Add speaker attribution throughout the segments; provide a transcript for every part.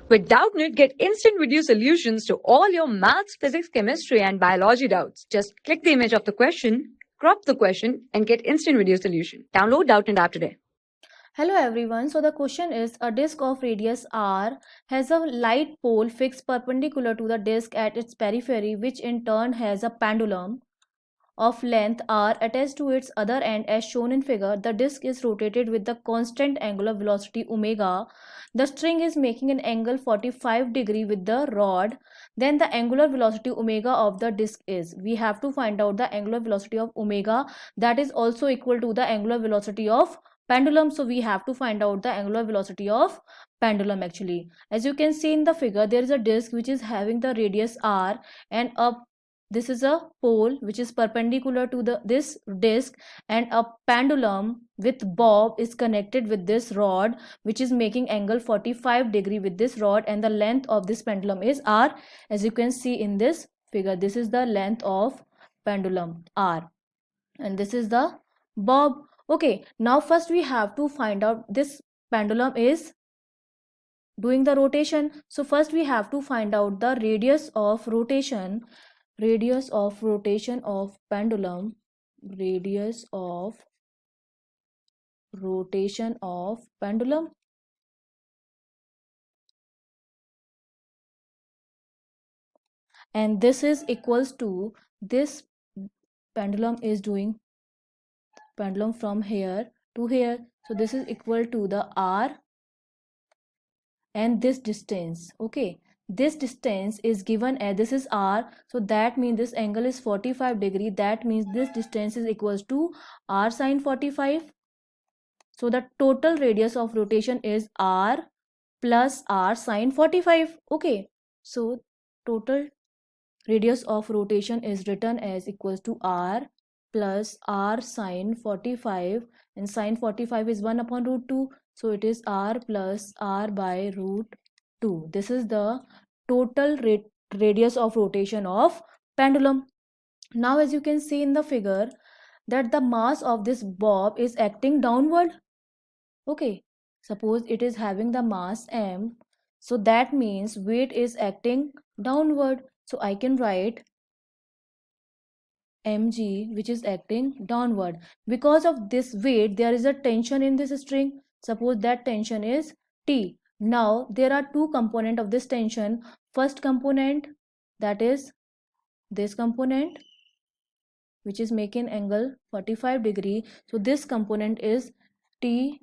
Speaker 1: With Doubtnut, get instant video solutions to all your maths, physics, chemistry, and biology doubts. Just click the image of the question, crop the question, and get instant video solution. Download Doubtnut app today.
Speaker 2: Hello everyone. So the question is, a disk of radius r has a light pole fixed perpendicular to the disk at its periphery, which in turn has a pendulum of length r attached to its other end as shown in figure. The disk is rotated with the constant angular velocity omega. The string is making an angle 45 degree with the rod. Then the angular velocity omega of the disk is, we have to find out the angular velocity of omega, that is also equal to the angular velocity of pendulum. So we have to find out the angular velocity of pendulum. Actually, as you can see in the figure, there is a disk which is having the radius r, and this is a pole which is perpendicular to this disk, and a pendulum with bob is connected with this rod, which is making angle 45 degree with this rod, and the length of this pendulum is r. As you can see in this figure, this is the length of pendulum r, and this is the bob. Okay, now first we have to find out, this pendulum is doing the rotation, so first we have to find out the radius of rotation of pendulum, radius of rotation of pendulum. And this is equals to, this pendulum is doing pendulum from here to here, so this is equal to the r and this distance. Okay, this distance is given as, this is r, so that means this angle is 45 degree, that means this distance is equals to r sine 45. So the total radius of rotation is r plus r sine 45. Okay, so total radius of rotation is written as equals to r plus r sine 45, and sine 45 is 1 upon root 2, so it is r plus r by root 2. This is the total radius of rotation of pendulum. Now as you can see in the figure, that the mass of this bob is acting downward. Okay, suppose it is having the mass m, so that means weight is acting downward, so I can write mg, which is acting downward. Because of this weight, there is a tension in this string. Suppose that tension is T. Now there are two components of this tension. First component, that is this component, which is making angle 45 degree. So this component is T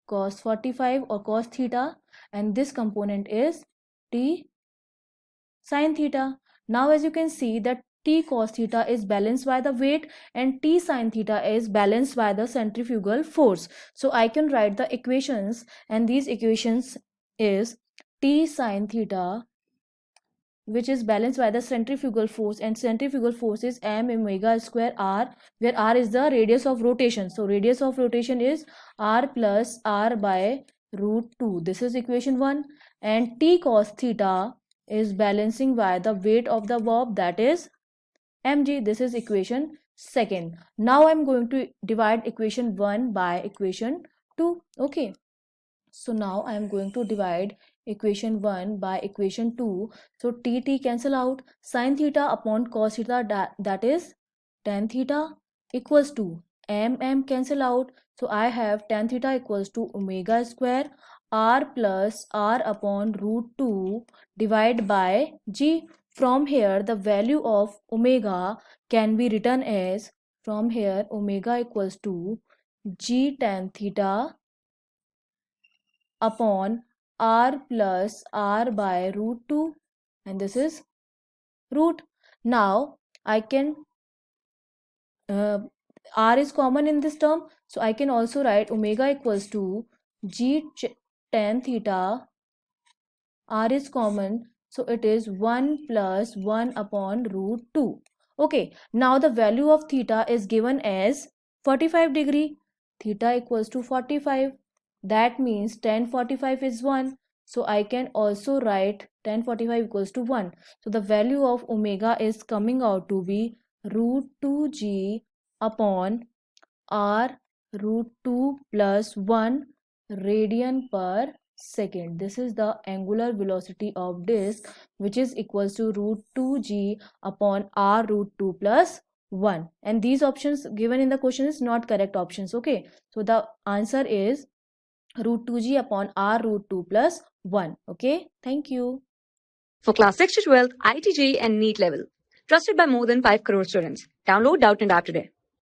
Speaker 2: cos 45 or cos theta, and this component is T sin theta. Now as you can see that T cos theta is balanced by the weight, and T sin theta is balanced by the centrifugal force. So I can write the equations, and these equations is T sin theta, which is balanced by the centrifugal force, and centrifugal force is m omega square r, where r is the radius of rotation. So radius of rotation is r plus r by root 2. This is equation 1. And T cos theta is balancing by the weight of the bob, that is mg. This is equation 2nd. Now I'm going to divide equation 1 by equation 2. Okay, so now I am going to divide equation 1 by equation 2. So t cancel out, sin theta upon cos theta, that is tan theta, equals to m cancel out, so I have tan theta equals to omega square r plus r upon root 2 divided by g. From here the value of omega can be written as, from here omega equals to g tan theta upon r plus r by root 2, and this is root. Now I can r is common in this term, so I can also write omega equals to g tan theta, r is common, so it is 1 plus 1 upon root 2. Okay, now the value of theta is given as 45 degree, theta equals to 45, that means tan 45 is 1, so I can also write tan 45 equals to 1. So the value of omega is coming out to be root 2g upon r root 2 plus 1 radian per second. This is the angular velocity of disk, which is equals to root 2g upon r root 2 plus 1. And these options given in the question is not correct options. Okay, so the answer is root 2g upon r root 2 plus 1. Okay, thank you.
Speaker 1: For class 6 to 12, IIT JEE and NEET level. Trusted by more than 5 crore students. Download Doubtnut app today.